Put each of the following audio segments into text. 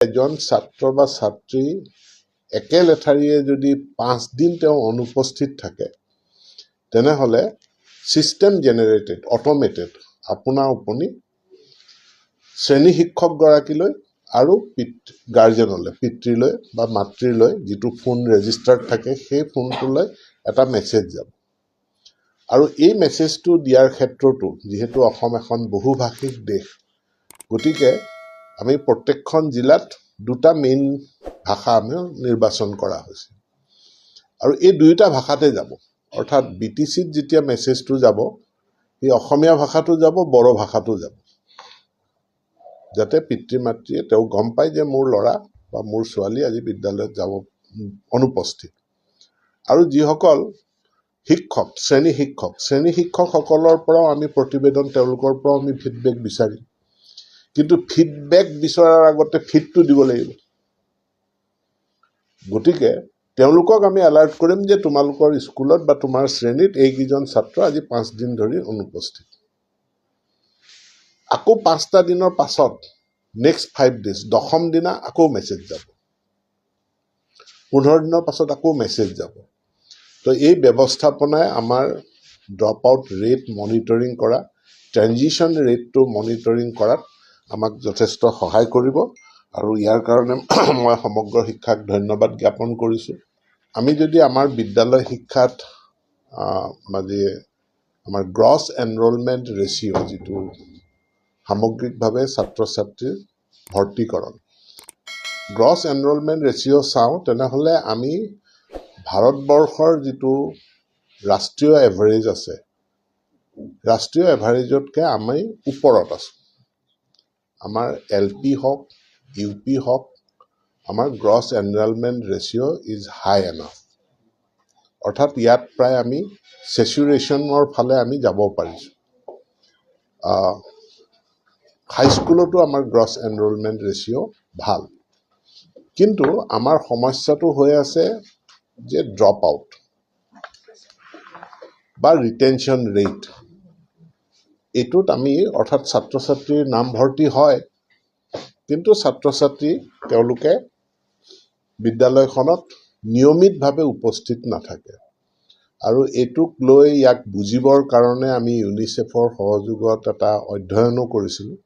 এজন ছাত্ৰ বা ছাত্ৰী একে লেঠাৰিয়ে যদি 5 দিন তেওঁ অনুপস্থিত থাকে তেনেহলে সিস্টেম জেনাৰেটেড অটোমেটেড আপোনাৰ আপুনি শ্ৰেণী শিক্ষকগৰাকীলৈ আৰু গাৰ্জেনলৈ পিতৃলৈ বা মাতৃলৈ যিটো ফোন ৰেজিষ্টাৰ্ড থাকে সেই ফোনটোলৈ এটা মেছেজ যাব আৰু এই মেছেজটো দিয়াৰ ক্ষেত্ৰতো যিহেতু অসম এখন বহুভাষিক দেশ গতিকে আমি প্ৰত্যেকখন জিলাত দুটা মেইন ভাষা আমি নিৰ্বাচন কৰা হৈছে আৰু এই দুইটা ভাষাতে যাব অৰ্থাৎ বিটিচিত যেতিয়া মেছেজটো যাব এই অসমীয়া ভাষাটো যাব বড়ো ভাষাটো যাব যাতে পিতৃ মাতৃয়ে তেওঁ গম পায় যে মোৰ ল'ৰা বা মোৰ ছোৱালী আজি বিদ্যালয়ত যাব অনুপস্থিত আৰু যিসকল শিক্ষক শ্ৰেণী শিক্ষকসকলৰ পৰাও আমি প্ৰতিবেদন তেওঁলোকৰ পৰাও আমি ফিডবেক বিচাৰিম কিন্তু ফিডবেক বিচৰাৰ আগতে ফিডটো দিব লাগিব গতিকে তেওঁলোকক আমি এলাৰ্ট কৰিম যে তোমালোকৰ স্কুলত বা তোমাৰ শ্ৰেণীত এইকেইজন ছাত্ৰ আজি 5 দিন ধৰি অনুপস্থিত আকৌ 5টা দিনৰ পাছত নেক্সট 5 ডেজ দশম দিনা আকৌ মেছেজ যাব 15 দিনৰ পাছত আকৌ মেছেজ যাব তো এই ব্যৱস্থাপনাই আমাৰ ড্ৰপ আউট ৰেট মনিটৰিং কৰা ট্ৰানজিশন ৰেটটো মনিটৰিং কৰাত আমাক যথেষ্ট সহায় কৰিব আৰু ইয়াৰ কাৰণে মই সমগ্ৰ শিক্ষাক ধন্যবাদ জ্ঞাপন কৰিছোঁ আমি যদি আমাৰ বিদ্যালয় শিক্ষাত মানে আমাৰ গ্ৰছ এনৰোলমেণ্ট ৰেচিঅ' যিটো সামগ্ৰিকভাৱে ছাত্ৰ ছাত্ৰীৰ ভৰ্তিকৰণ গ্ৰছ এনৰোলমেণ্ট ৰেচিঅ' চাওঁ তেনেহ'লে আমি ভাৰতবৰ্ষৰ যিটো ৰাষ্ট্ৰীয় এভাৰেজ আছে ৰাষ্ট্ৰীয় এভাৰেজতকৈ আমি ওপৰত আছোঁ আমাৰ LP হওক UP হওক আমাৰ gross enrolment ratio' is high enough অৰ্থাৎ ইয়াত প্ৰায় আমি চেচুৰেশ্যনৰ ফালে আমি যাব পাৰিছোঁ হাইস্কুলতো আমাৰ গ্ৰছ এনৰোলমেণ্ট ৰেচিঅ' ভাল কিন্তু আমাৰ সমস্যাটো হৈ আছে যে ড্ৰপ আউট বা ৰিটেনশ্যন ৰেট এইটোত আমি অৰ্থাৎ ছাত্ৰ ছাত্ৰীৰ নামভৰ্তি হয় কিন্তু ছাত্ৰ ছাত্ৰী তেওঁলোকে বিদ্যালয়খনত নিয়মিতভাৱে উপস্থিত নাথাকে আৰু এইটোক লৈ ইয়াক বুজিবৰ কাৰণে আমি ইউনিচেফৰ সহযোগত এটা অধ্যয়নো কৰিছিলোঁ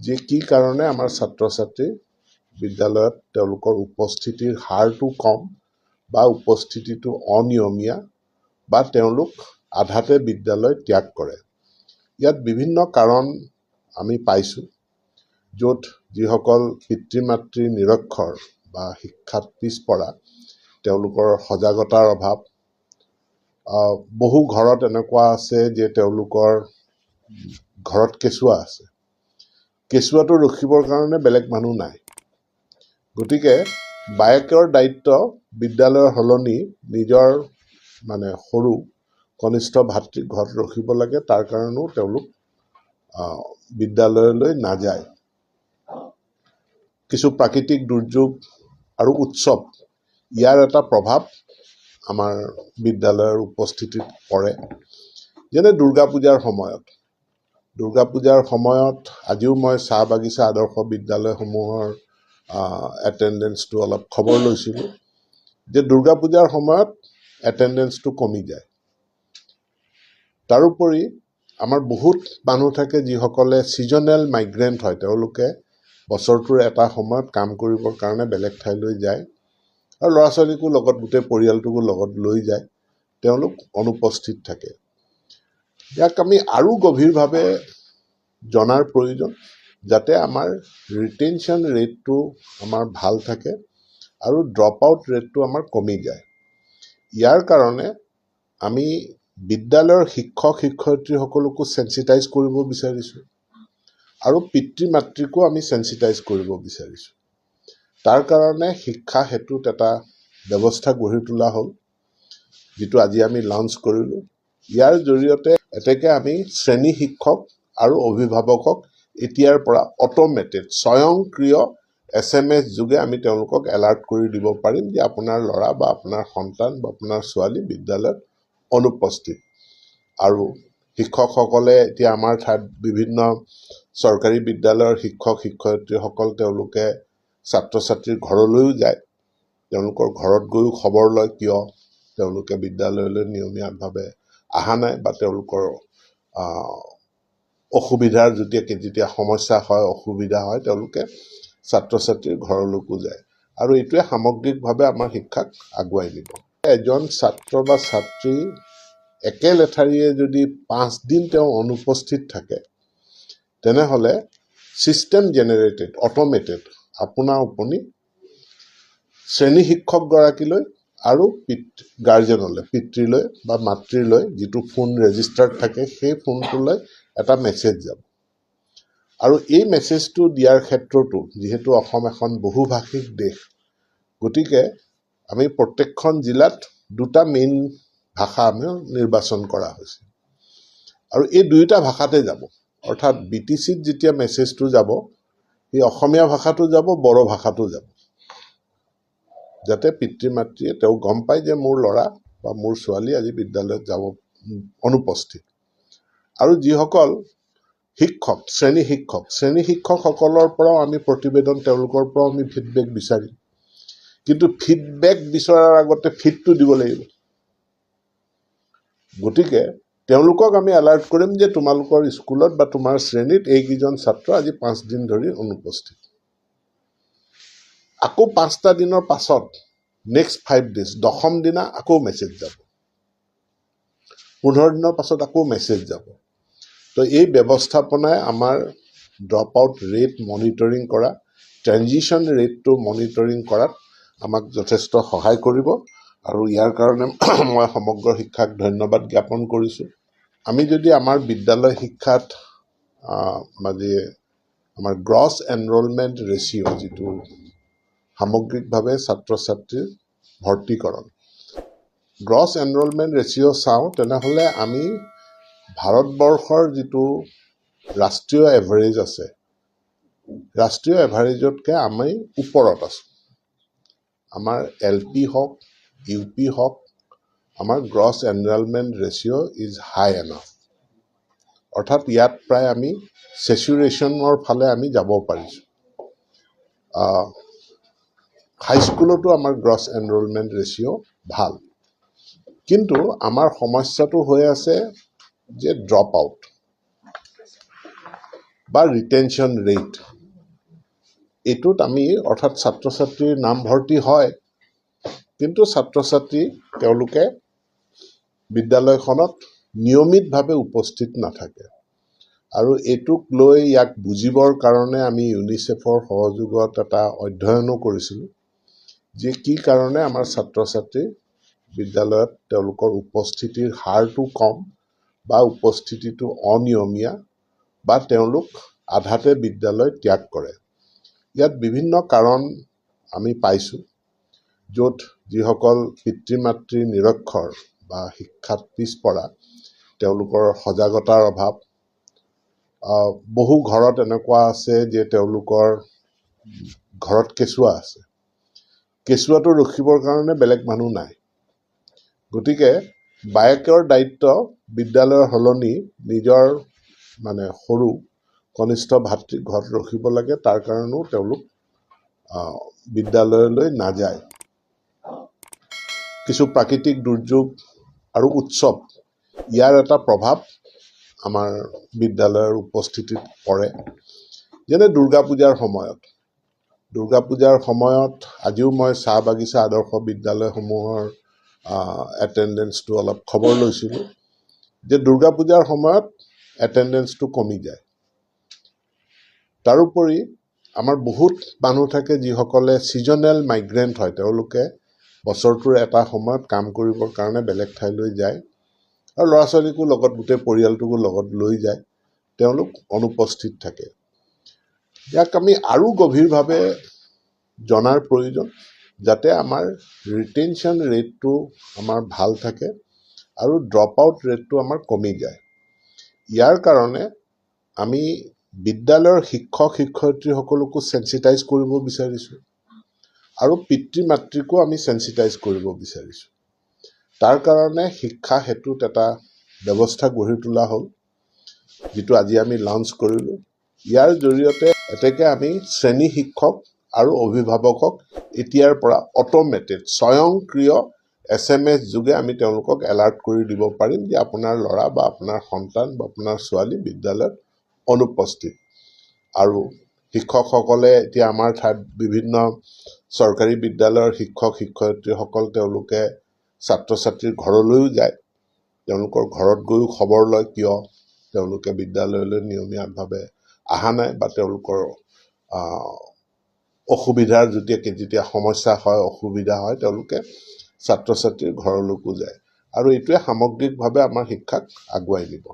যে কি কাৰণে আমাৰ ছাত্ৰ ছাত্ৰী বিদ্যালয়ত তেওঁলোকৰ উপস্থিতিৰ হাৰটো কম বা উপস্থিতিটো অনিয়মীয়া বা তেওঁলোক আধাতে বিদ্যালয় ত্যাগ কৰে ইয়াত বিভিন্ন কাৰণ আমি পাইছোঁ য'ত যিসকল পিতৃ মাতৃ নিৰক্ষৰ বা শিক্ষাত পিছপৰা তেওঁলোকৰ সজাগতাৰ অভাৱ বহু ঘৰত এনেকুৱা আছে যে তেওঁলোকৰ ঘৰত কেঁচুৱা আছে কেঁচুৱাটো ৰখিবৰ কাৰণে বেলেগ মানুহ নাই গতিকে বায়েকৰ দায়িত্ব বিদ্যালয়ৰ সলনি নিজৰ মানে সৰু কনিষ্ঠ ভাতৃক ঘৰত ৰখিব লাগে তাৰ কাৰণেও তেওঁলোক বিদ্যালয়লৈ নাযায় কিছু প্ৰাকৃতিক দুৰ্যোগ আৰু উৎসৱ ইয়াৰ এটা প্ৰভাৱ আমাৰ বিদ্যালয়ৰ উপস্থিতিত পৰে যেনে দুৰ্গা পূজাৰ সময়ত আজিও মই চাহ বাগিচা আদৰ্শ বিদ্যালয়সমূহৰ এটেণ্ডেঞ্চটো অলপ খবৰ লৈছিলোঁ যে দুৰ্গা পূজাৰ সময়ত এটেণ্ডেঞ্চটো কমি যায় তাৰোপৰি আমাৰ বহুত মানুহ থাকে যিসকলে ছিজনেল মাইগ্ৰেণ্ট হয় তেওঁলোকে বছৰটোৰ এটা সময়ত কাম কৰিবৰ কাৰণে বেলেগ ঠাইলৈ যায় আৰু ল'ৰা ছোৱালীকো লগত গোটেই পৰিয়ালটোকো লগত লৈ যায় তেওঁলোক অনুপস্থিত থাকে ইয়াক আমি আৰু গভীৰভাৱে জনাৰ প্ৰয়োজন যাতে আমাৰ ৰিটেনশ্যন ৰেটটো আমাৰ ভাল থাকে আৰু ড্ৰপ আউট ৰেটটো আমাৰ কমি যায় ইয়াৰ কাৰণে আমি বিদ্যালয়ৰ শিক্ষক শিক্ষয়িত্ৰীসকলকো চেন্সিটাইজ কৰিব বিচাৰিছোঁ আৰু পিতৃ মাতৃকো আমি চেন্সিটাইজ কৰিব বিচাৰিছোঁ তাৰ কাৰণে শিক্ষা হেতুত এটা ব্যৱস্থা গঢ়ি তোলা হ'ল যিটো আজি আমি লঞ্চ কৰিলোঁ ইয়াৰ জৰিয়তে এতেকে আমি শ্ৰেণী শিক্ষক আৰু অভিভাৱকক এতিয়াৰ পৰা অটোমেটেড স্বয়ংক্ৰিয় SMS যোগে আমি তেওঁলোকক এলাৰ্ট কৰি দিব পাৰিম যে আপোনাৰ ল'ৰা বা আপোনাৰ সন্তান বা আপোনাৰ ছোৱালী বিদ্যালয়ত অনুপস্থিত আৰু শিক্ষকসকলে এতিয়া আমাৰ ঠাইত বিভিন্ন চৰকাৰী বিদ্যালয়ৰ শিক্ষক শিক্ষয়িত্ৰীসকল তেওঁলোকে ছাত্ৰ ছাত্ৰীৰ ঘৰলৈও যায়, তেওঁলোকৰ ঘৰত গৈও খবৰ লয় কিয় তেওঁলোকে বিদ্যালয়লৈ নিয়মীয়াভাৱে অহা নাই বা তেওঁলোকৰ অসুবিধাৰ যেতিয়া সমস্যা হয় অসুবিধা হয় তেওঁলোকে ছাত্ৰ ছাত্ৰীৰ ঘৰলৈকো যায় আৰু এইটোৱে সামগ্ৰিকভাৱে আমাৰ শিক্ষাক আগুৱাই নিব। এজন ছাত্ৰ বা ছাত্ৰী একে লেঠাৰিয়ে যদি 5 দিন তেওঁ অনুপস্থিত থাকে তেনেহ'লে ছিষ্টেম জেনেৰেটেড অট'মেটেড আপোনাৰ আপুনি শ্ৰেণী শিক্ষকগৰাকীলৈ আৰু গাৰ্জেনলৈ পিতৃলৈ বা মাতৃলৈ যিটো ফোন ৰেজিষ্টাৰ্ড থাকে সেই ফোনটোলৈ এটা মেছেজ যাব আৰু এই মেছেজটো দিয়াৰ ক্ষেত্ৰতো যিহেতু অসম এখন বহুভাষিক দেশ গতিকে আমি প্ৰত্যেকখন জিলাত দুটা মেইন ভাষা আমি নিৰ্বাচন কৰা হৈছে আৰু এই দুয়োটা ভাষাতে যাব অৰ্থাৎ BTCত যেতিয়া মেছেজটো যাব এই অসমীয়া ভাষাটো যাব বড়ো ভাষাটো যাব যাতে পিতৃ মাতৃয়ে তেওঁ গম পায় যে মোৰ ল'ৰা বা মোৰ ছোৱালী আজি বিদ্যালয়ত যাব অনুপস্থিত আৰু যিসকল শিক্ষক শ্ৰেণী শিক্ষকসকলৰ পৰাও আমি প্ৰতিবেদন তেওঁলোকৰ পৰাও আমি ফিডবেক বিচাৰিম কিন্তু ফিডবেক বিচৰাৰ আগতে ফিডটো দিব লাগিব গতিকে তেওঁলোকক আমি এলাৰ্ট কৰিম যে তোমালোকৰ স্কুলত বা তোমাৰ শ্ৰেণীত এইকেইজন ছাত্ৰ আজি 5 দিন ধৰি অনুপস্থিত আকৌ 5টা দিনৰ পাছত নেক্সট 5 ডেজ 10ম দিনা আকৌ মেছেজ যাব 15 দিনৰ পাছত আকৌ মেছেজ যাব তো এই ব্যৱস্থাপনাই আমাৰ ড্ৰপ আউট ৰেট মনিটৰিং কৰা ট্ৰেনজিশ্যন ৰেটটো মনিটৰিং কৰাত আমাক যথেষ্ট সহায় কৰিব আৰু ইয়াৰ কাৰণে মই সমগ্ৰ শিক্ষাক ধন্যবাদ জ্ঞাপন কৰিছোঁ আমি যদি আমাৰ বিদ্যালয় শিক্ষাত মানে আমাৰ গ্ৰছ এনৰলমেণ্ট ৰেচিঅ' যিটো সামগ্ৰিকভাৱে ছাত্ৰ ছাত্ৰীৰ ভৰ্তিকৰণ গ্ৰছ এনৰলমেণ্ট ৰেচিঅ' চাওঁ তেনেহ'লে আমি ভাৰতবৰ্ষৰ যিটো ৰাষ্ট্ৰীয় এভাৰেজ আছে ৰাষ্ট্ৰীয় এভাৰেজতকৈ আমি ওপৰত আছোঁ আমাৰ LP হওক UP হওক আমাৰ gross enrolment ratio' is high enough অৰ্থাৎ ইয়াত প্ৰায় আমি চেচুৰেশ্যনৰ ফালে আমি যাব পাৰিছোঁ হাইস্কুলতো আমাৰ গ্ৰছ এনৰলমেণ্ট ৰেচিঅ' ভাল কিন্তু আমাৰ সমস্যাটো হৈ আছে যে ড্ৰপ আউট বা ৰিটেনশ্যন ৰেট এইটোত আমি অৰ্থাৎ ছাত্ৰ ছাত্ৰীৰ নামভৰ্তি হয় কিন্তু ছাত্ৰ ছাত্ৰী তেওঁলোকে বিদ্যালয়খনত নিয়মিতভাৱে উপস্থিত নাথাকে আৰু এইটোক লৈ ইয়াক বুজিবৰ কাৰণে আমি ইউনিচেফৰ সহযোগত এটা অধ্যয়নো কৰিছিলোঁ যে কি কাৰণে আমাৰ ছাত্ৰ ছাত্ৰী বিদ্যালয়ত তেওঁলোকৰ উপস্থিতিৰ হাৰটো কম বা উপস্থিতিটো অনিয়মীয়া বা তেওঁলোক আধাতে বিদ্যালয় ত্যাগ কৰে ইয়াত বিভিন্ন কাৰণ আমি পাইছোঁ য'ত যিসকল পিতৃ মাতৃ নিৰক্ষৰ বা শিক্ষাত পিছপৰা তেওঁলোকৰ সজাগতাৰ অভাৱ বহু ঘৰত এনেকুৱা আছে যে তেওঁলোকৰ ঘৰত কেঁচুৱা আছে কেঁচুৱাটো ৰখিবৰ কাৰণে বেলেগ মানুহ নাই গতিকে বায়েকৰ দায়িত্ব বিদ্যালয়ৰ সলনি নিজৰ মানে সৰু কনিষ্ঠ ভাতৃক ঘৰত ৰখিব লাগে তাৰ কাৰণেও তেওঁলোক বিদ্যালয়লৈ নাযায় কিছু প্ৰাকৃতিক দুৰ্যোগ আৰু উৎসৱ ইয়াৰ এটা প্ৰভাৱ আমাৰ বিদ্যালয়ৰ উপস্থিতিত পৰে যেনে দুৰ্গা পূজাৰ সময়ত আজিও মই চাহ বাগিচা আদৰ্শ বিদ্যালয়সমূহৰ এটেণ্ডেঞ্চটো অলপ খবৰ লৈছিলোঁ যে দুৰ্গা পূজাৰ সময়ত এটেণ্ডেঞ্চটো কমি যায় তাৰোপৰি আমাৰ বহুত মানুহ থাকে যিসকলে ছিজনেল মাইগ্ৰেণ্ট হয় তেওঁলোকে বছৰটোৰ এটা সময়ত কাম কৰিবৰ কাৰণে বেলেগ ঠাইলৈ যায় আৰু ল'ৰা ছোৱালীকো লগত গোটেই পৰিয়ালটোকো লগত লৈ যায় তেওঁলোক অনুপস্থিত থাকে ইয়াক আমি আৰু গভীৰভাৱে জনাৰ প্ৰয়োজন যাতে আমাৰ ৰিটেনশ্যন ৰেটটো আমাৰ ভাল থাকে আৰু ড্ৰপ আউট ৰেটটো আমাৰ কমি যায় ইয়াৰ কাৰণে আমি বিদ্যালয়ৰ শিক্ষক শিক্ষয়িত্ৰীসকলকো চেঞ্চিটাইজ কৰিব বিচাৰিছোঁ আৰু পিতৃ মাতৃকো আমি চেঞ্চিটাইজ কৰিব বিচাৰিছোঁ তাৰ কাৰণে শিক্ষা হেতুত এটা ব্যৱস্থা গঢ়ি তোলা হ'ল যিটো আজি আমি লঞ্চ কৰিলোঁ ইয়াৰ জৰিয়তে এতেকে আমি শ্ৰেণী শিক্ষক আৰু অভিভাৱকক এতিয়াৰ পৰা অট'মেটেড স্বয়ংক্ৰিয় SMS যোগে আমি তেওঁলোকক এলাৰ্ট কৰি দিব পাৰিম যে আপোনাৰ ল'ৰা বা আপোনাৰ সন্তান বা আপোনাৰ ছোৱালী বিদ্যালয়ত অনুপস্থিত। আৰু শিক্ষকসকলে এতিয়া আমাৰ ঠাইত বিভিন্ন চৰকাৰী বিদ্যালয়ৰ শিক্ষক শিক্ষয়িত্ৰীসকল তেওঁলোকে ছাত্ৰ ছাত্ৰীৰ ঘৰলৈও যায়, তেওঁলোকৰ ঘৰত গৈও খবৰ লয় কিয় তেওঁলোকে বিদ্যালয়লৈ নিয়মীয়াভাৱে অহা নাই বা তেওঁলোকৰ অসুবিধাৰ যেতিয়া সমস্যা হয় অসুবিধা হয় তেওঁলোকে ছাত্ৰ ছাত্ৰীৰ ঘৰলৈকো যায় আৰু এইটোৱে সামগ্ৰিকভাৱে আমাৰ শিক্ষাক আগুৱাই নিব।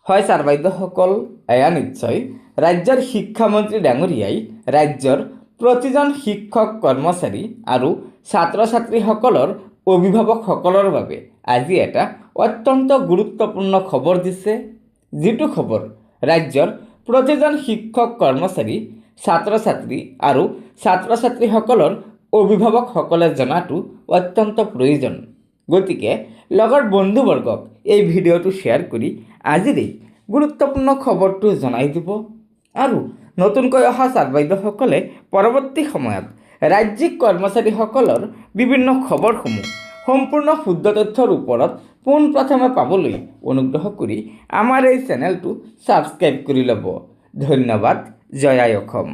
হয় ছাৰ বাইদেউসকল, এয়া নিশ্চয় ৰাজ্যৰ শিক্ষামন্ত্ৰী ডাঙৰীয়াই ৰাজ্যৰ প্ৰতিজন শিক্ষক কৰ্মচাৰী আৰু ছাত্ৰ ছাত্ৰীসকলৰ অভিভাৱকসকলৰ বাবে আজি এটা অত্যন্ত গুৰুত্বপূৰ্ণ খবৰ দিছে, যিটো খবৰ ৰাজ্যৰ প্ৰতিজন শিক্ষক কৰ্মচাৰী ছাত্ৰ ছাত্ৰী আৰু ছাত্ৰ ছাত্ৰীসকলৰ অভিভাৱকসকলে জনাটো অত্যন্ত প্ৰয়োজন। গতিকে লগৰ বন্ধুবৰ্গক এই ভিডিঅ'টো শ্বেয়াৰ কৰি আজিৰ এই গুৰুত্বপূৰ্ণ খবৰটো জনাই দিব আৰু নতুনকৈ অহা ছাৰ বাইদেউসকলে পৰৱৰ্তী সময়ত ৰাজ্যিক কৰ্মচাৰীসকলৰ বিভিন্ন খবৰসমূহ সম্পূৰ্ণ শুদ্ধ তথ্যৰ ওপৰত পোনপ্ৰথমে পাবলৈ অনুগ্ৰহ কৰি আমাৰ এই চেনেলটো ছাবস্ক্ৰাইব কৰি ল'ব। ধন্যবাদ। জয় আই অসম।